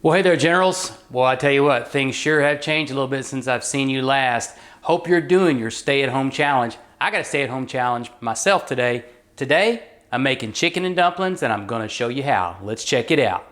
Well, hey there, generals. Well, I tell you what, things sure have changed a little bit since I've seen you last. Hope you're doing your stay-at-home challenge. I got a stay-at-home challenge myself today. Today, I'm making chicken and dumplings, and I'm going to show you how. Let's check it out.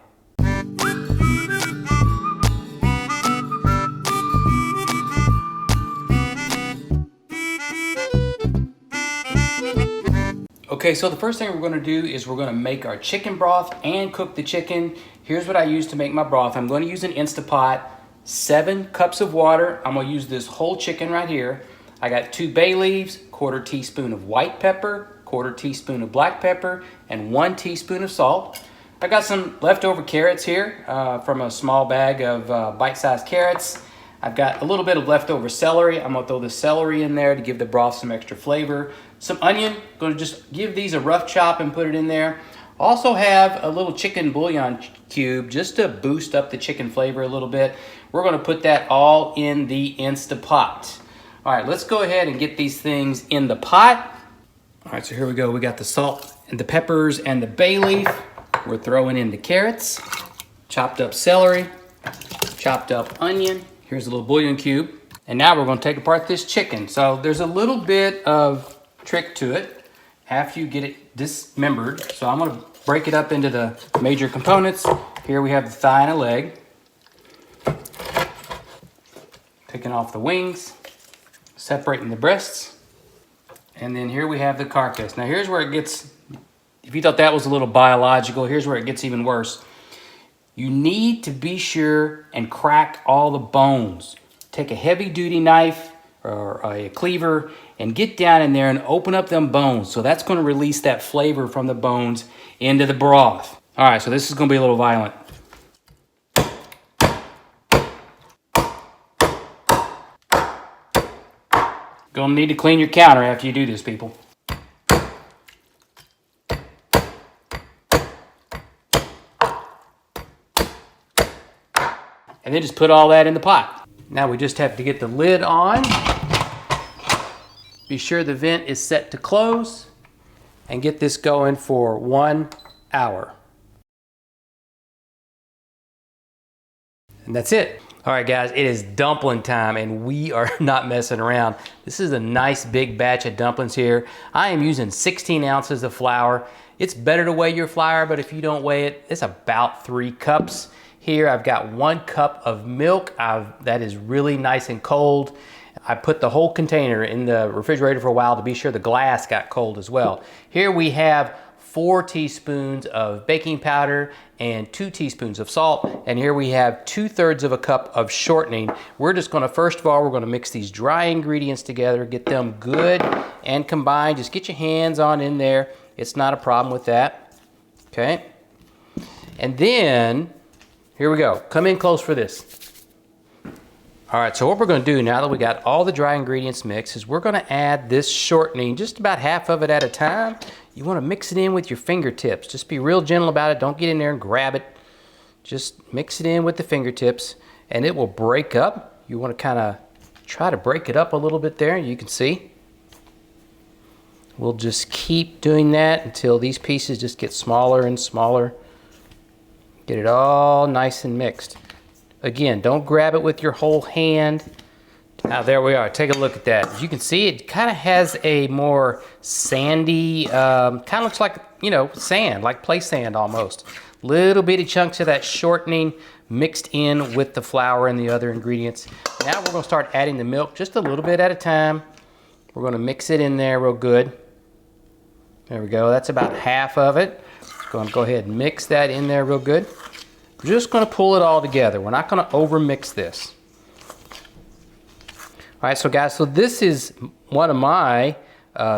Okay, so the first thing we're going to do is we're going to make our chicken broth and cook the chicken. Here's what I use to make my broth. I'm going to use an Instapot, 7 cups of water. I'm going to use this whole chicken right here. I got 2 bay leaves, 1/4 teaspoon of white pepper, 1/4 teaspoon of black pepper, and 1 teaspoon of salt. I got some leftover carrots here from a small bag of bite-sized carrots. I've got a little bit of leftover celery. I'm gonna throw the celery in there to give the broth some extra flavor. Some onion, gonna just give these a rough chop and put it in there. Also have a little chicken bouillon cube just to boost up the chicken flavor a little bit. We're gonna put that all in the Instapot. All right, let's go ahead and get these things in the pot. All right, so here we go. We got the salt and the peppers and the bay leaf. We're throwing in the carrots, chopped up celery, chopped up onion. Here's a little bouillon cube. And now we're gonna take apart this chicken. So there's a little bit of trick to it after you get it dismembered. So I'm gonna break it up into the major components. Here we have the thigh and a leg. Taking off the wings, separating the breasts. And then here we have the carcass. Now here's where it gets, if you thought that was a little biological, here's where it gets even worse. You need to be sure and crack all the bones. Take a heavy duty knife or a cleaver and get down in there and open up them bones. So that's gonna release that flavor from the bones into the broth. All right, so this is gonna be a little violent. Gonna need to clean your counter after you do this, people. And then just put all that in the pot. Now we just have to get the lid on. Be sure the vent is set to close and get this going for 1 hour. And that's it. All right, guys, it is dumpling time and we are not messing around. This is a nice big batch of dumplings here. I am using 16 ounces of flour. It's better to weigh your flour, but if you don't weigh it, it's about 3 cups. Here I've got 1 cup of milk that is really nice and cold. I put the whole container in the refrigerator for a while to be sure the glass got cold as well. Here we have 4 teaspoons of baking powder and 2 teaspoons of salt. And here we have 2/3 of a cup of shortening. We're just gonna, first of all, we're gonna mix these dry ingredients together, get them good and combined. Just get your hands on in there. It's not a problem with that, okay? And then, here we go. Come in close for this. All right, so what we're gonna do now that we got all the dry ingredients mixed is we're gonna add this shortening, just about half of it at a time. You wanna mix it in with your fingertips. Just be real gentle about it. Don't get in there and grab it. Just mix it in with the fingertips and it will break up. You wanna kinda try to break it up a little bit there. You can see. We'll just keep doing that until these pieces just get smaller and smaller. Get it all nice and mixed. Again, don't grab it with your whole hand. Now there we are, take a look at that. As you can see, it kind of has a more sandy, kind of looks like, you know, sand, like play sand almost. Little bitty chunks of that shortening mixed in with the flour and the other ingredients. Now we're gonna start adding the milk just a little bit at a time. We're gonna mix it in there real good. There we go, that's about half of it. Going to go ahead and mix that in there real good. We're just going to pull it all together. We're not going to over mix this. All right, so guys, so this is one of my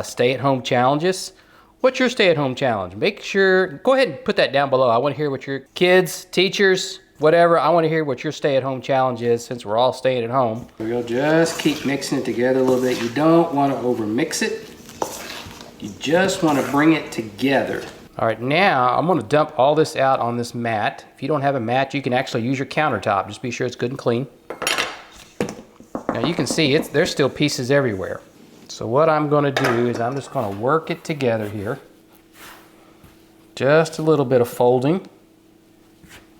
stay-at-home challenges. What's your stay-at-home challenge? Make sure, go ahead and put that down below. I want to hear what your kids, teachers, whatever, I want to hear what your stay-at-home challenge is since we're all staying at home. We'll just keep mixing it together a little bit. You don't want to over mix it. You just want to bring it together. All right, now I'm gonna dump all this out on this mat. If you don't have a mat, you can actually use your countertop. Just be sure it's good and clean. Now you can see there's still pieces everywhere. So what I'm gonna do is I'm just gonna work it together here. Just a little bit of folding.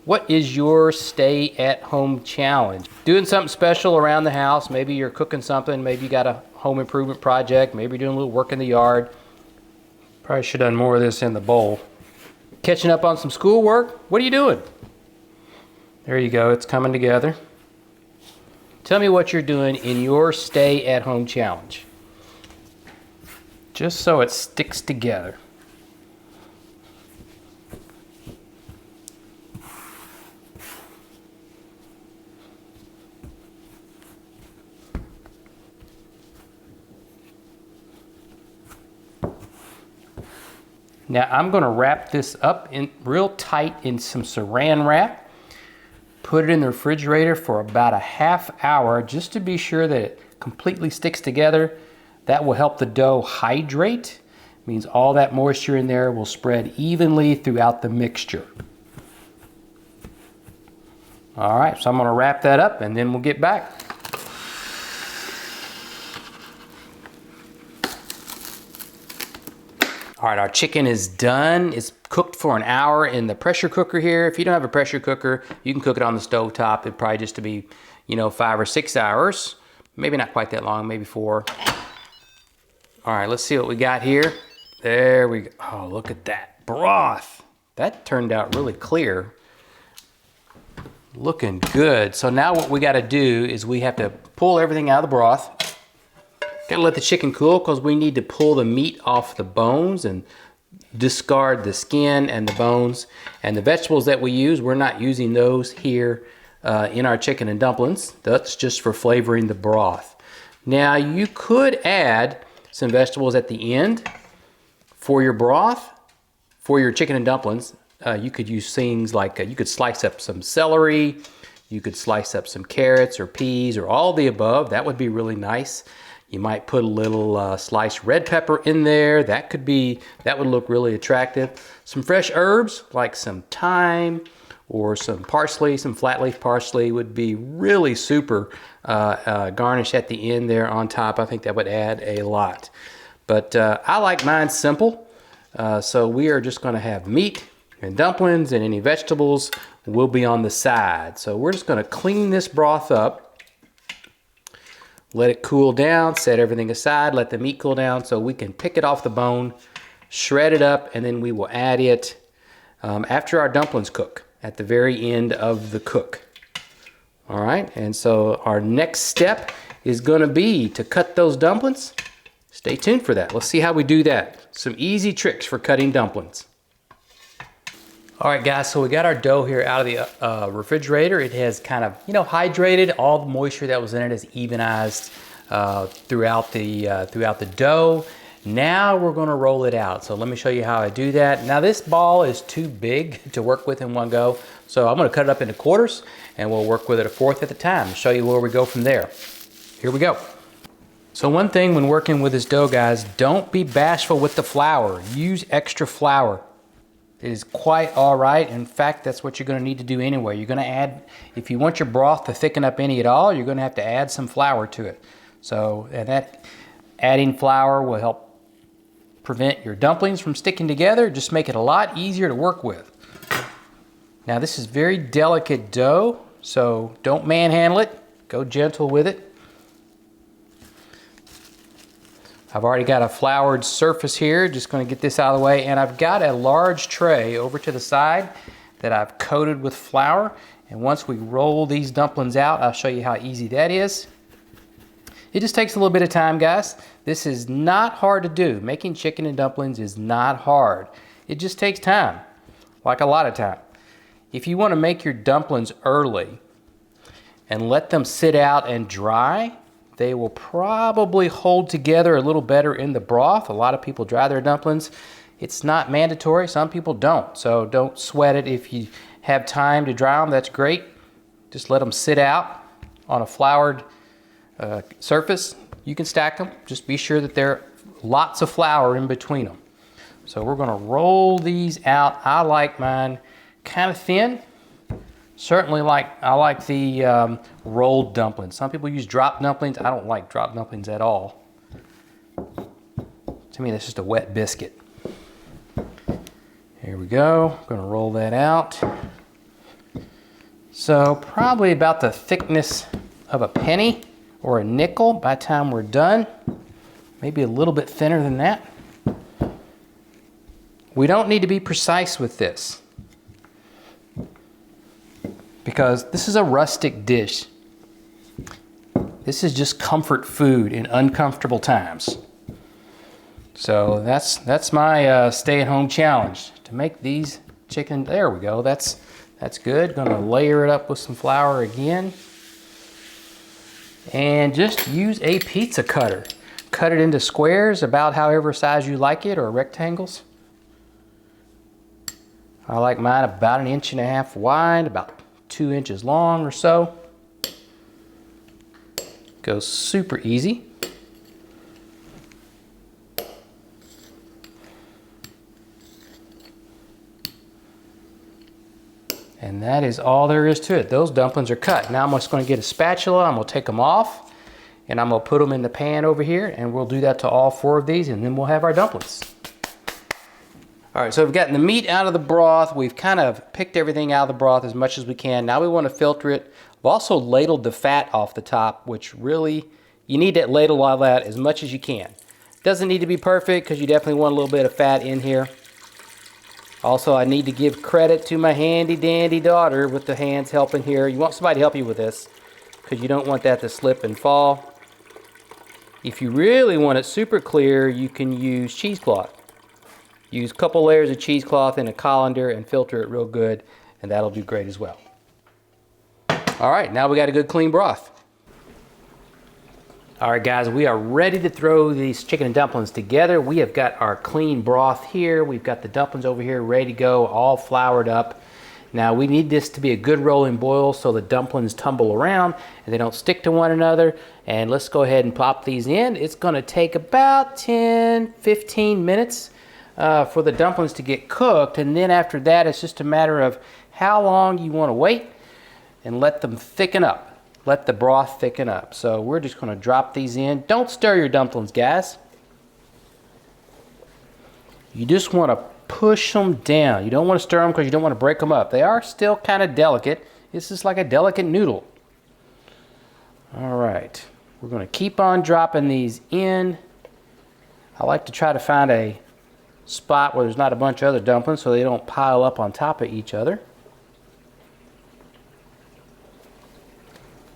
What is your stay at home challenge? Doing something special around the house. Maybe you're cooking something. Maybe you got a home improvement project. Maybe you're doing a little work in the yard. Probably should have done more of this in the bowl. Catching up on some schoolwork. What are you doing? There you go. It's coming together. Tell me what you're doing in your stay at home challenge. Just so it sticks together. Now I'm going to wrap this up in real tight in some saran wrap. Put it in the refrigerator for about a half hour just to be sure that it completely sticks together. That will help the dough hydrate. It means all that moisture in there will spread evenly throughout the mixture. All right, so I'm going to wrap that up and then we'll get back. All right, our chicken is done. It's cooked for an hour in the pressure cooker here. If you don't have a pressure cooker, you can cook it on the stove top. It'd probably just to be, 5 or 6 hours. Maybe not quite that long, maybe 4. All right, let's see what we got here. There we go. Oh, look at that broth. That turned out really clear. Looking good. So now what we got to do is we have to pull everything out of the broth. Gotta let the chicken cool because we need to pull the meat off the bones and discard the skin and the bones. And the vegetables that we use, we're not using those here in our chicken and dumplings. That's just for flavoring the broth. Now you could add some vegetables at the end for your broth, for your chicken and dumplings. You could use things like, you could slice up some celery, you could slice up some carrots or peas or all the above. That would be really nice. You might put a little sliced red pepper in there. That would look really attractive. Some fresh herbs like some thyme or some parsley, some flat leaf parsley would be really super garnish at the end there on top. I think that would add a lot. But I like mine simple. So we are just gonna have meat and dumplings, and any vegetables will be on the side. So we're just gonna clean this broth up. Let it cool down, set everything aside, let the meat cool down so we can pick it off the bone, shred it up, and then we will add it after our dumplings cook, at the very end of the cook. All right, and so our next step is gonna be to cut those dumplings. Stay tuned for that. Let's see how we do that. Some easy tricks for cutting dumplings. All right, guys, so we got our dough here out of the refrigerator. It has kind of, hydrated. All the moisture that was in it is evenized throughout the dough. Now we're gonna roll it out. So let me show you how I do that. Now this ball is too big to work with in one go. So I'm gonna cut it up into quarters and we'll work with it a fourth at a time. Show you where we go from there. Here we go. So one thing when working with this dough, guys, don't be bashful with the flour. Use extra flour. It is quite all right. In fact, that's what you're going to need to do anyway. You're going to add, if you want your broth to thicken up any at all, you're going to have to add some flour to it. So, and that adding flour will help prevent your dumplings from sticking together, just make it a lot easier to work with. Now this is very delicate dough, so don't manhandle it. Go gentle with it. I've already got a floured surface here, just going to get this out of the way, and I've got a large tray over to the side that I've coated with flour, and once we roll these dumplings out, I'll show you how easy that is. It just takes a little bit of time, guys. This is not hard to do. Making chicken and dumplings is not hard. It just takes time, like a lot of time. If you want to make your dumplings early and let them sit out and dry, they will probably hold together a little better in the broth. A lot of people dry their dumplings. It's not mandatory. Some people don't. So don't sweat it. If you have time to dry them, that's great. Just let them sit out on a floured surface. You can stack them. Just be sure that there are lots of flour in between them. So we're going to roll these out. I like mine kind of thin. Certainly I like the rolled dumplings. Some people use drop dumplings. I don't like drop dumplings at all. To me, that's just a wet biscuit. Here we go. I'm gonna roll that out. So probably about the thickness of a penny or a nickel by the time we're done. Maybe a little bit thinner than that. We don't need to be precise with this because this is a rustic dish. This is just comfort food in uncomfortable times. So that's my stay-at-home challenge, to make these chicken. There we go. That's good. Gonna layer it up with some flour again, and just use a pizza cutter. Cut it into squares about however size you like it, or rectangles. I like mine about 1.5 inches wide, about 2 inches long or so. Goes super easy. And that is all there is to it. Those dumplings are cut. Now I'm just going to get a spatula. I'm going to take them off, and I'm going to put them in the pan over here, and we'll do that to all 4 of these, and then we'll have our dumplings. All right, so we've gotten the meat out of the broth. We've kind of picked everything out of the broth as much as we can. Now we want to filter it. I've also ladled the fat off the top, which really, you need to ladle all that as much as you can. Doesn't need to be perfect because you definitely want a little bit of fat in here. Also, I need to give credit to my handy dandy daughter with the hands helping here. You want somebody to help you with this because you don't want that to slip and fall. If you really want it super clear, you can use cheesecloth. Use a couple layers of cheesecloth in a colander and filter it real good, and that'll do great as well. All right, now we got a good clean broth. All right, guys, we are ready to throw these chicken and dumplings together. We have got our clean broth here. We've got the dumplings over here ready to go, all floured up. Now we need this to be a good rolling boil so the dumplings tumble around and they don't stick to one another. And let's go ahead and pop these in. It's gonna take about 10-15 minutes for the dumplings to get cooked. And then after that, it's just a matter of how long you wanna wait and let them thicken up. Let the broth thicken up. So we're just gonna drop these in. Don't stir your dumplings, guys. You just wanna push them down. You don't wanna stir them because you don't wanna break them up. They are still kind of delicate. This is like a delicate noodle. All right, we're gonna keep on dropping these in. I like to try to find a spot where there's not a bunch of other dumplings so they don't pile up on top of each other.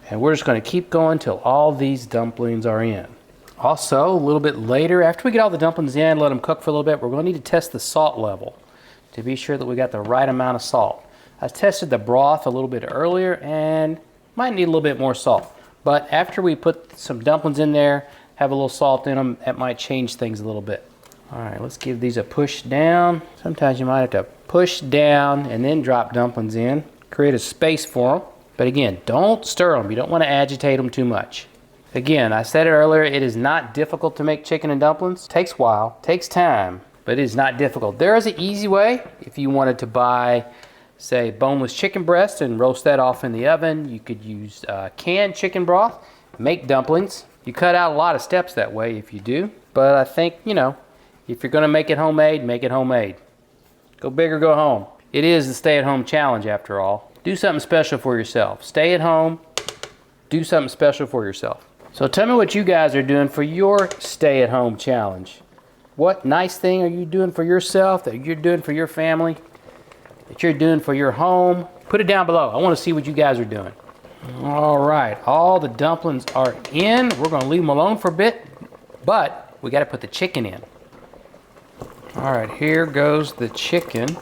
And we're just going to keep going till all these dumplings are in. Also, a little bit later, after we get all the dumplings in, let them cook for a little bit, we're going to need to test the salt level to be sure that we got the right amount of salt. I tested the broth a little bit earlier and might need a little bit more salt. But after we put some dumplings in there, have a little salt in them, that might change things a little bit. All right, let's give these a push down. Sometimes you might have to push down and then drop dumplings in, create a space for them. But again, don't stir them. You don't want to agitate them too much. Again, I said it earlier, it is not difficult to make chicken and dumplings. It takes a while, takes time, but it is not difficult. There is an easy way. If you wanted to buy, say, boneless chicken breast and roast that off in the oven, you could use canned chicken broth, make dumplings. You cut out a lot of steps that way if you do. But I think, you know, if you're going to make it homemade. Go big or go home. It is the stay-at-home challenge after all. Do something special for yourself. Stay at home, do something special for yourself. So tell me what you guys are doing for your stay-at-home challenge. What nice thing are you doing for yourself, that you're doing for your family, that you're doing for your home? Put it down below. I want to see what you guys are doing. All right, all the dumplings are in. We're going to leave them alone for a bit, but we got to put the chicken in. All right, here goes the chicken.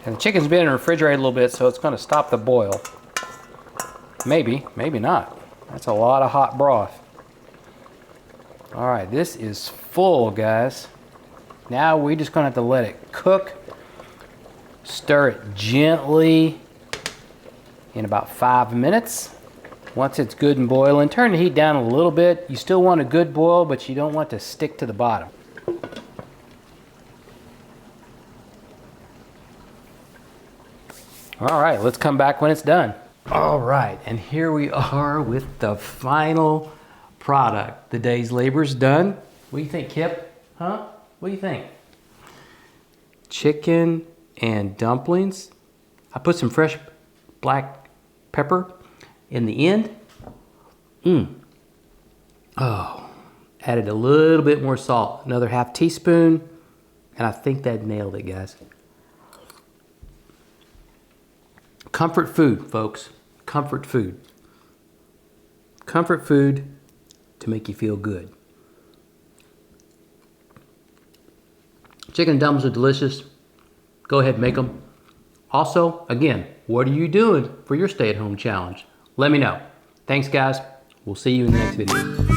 And the chicken's been in the refrigerator a little bit, so it's going to stop the boil. Maybe, maybe not. That's a lot of hot broth. All right, this is full, guys. Now we're just going to have to let it cook. Stir it gently in about 5 minutes. Once it's good and boiling, turn the heat down a little bit. You still want a good boil, but you don't want to stick to the bottom. All right, let's come back when it's done. All right, and here we are with the final product. The day's labor's done. What do you think, Kip? Huh? What do you think? Chicken and dumplings. I put some fresh black pepper in the end. Oh, added a little bit more salt, another half teaspoon, and I think that nailed it, guys. Comfort food, folks. Comfort food. Comfort food to make you feel good. Chicken and dumplings are delicious. Go ahead and make them. Also, again, what are you doing for your stay-at-home challenge? Let me know. Thanks, guys. We'll see you in the next video.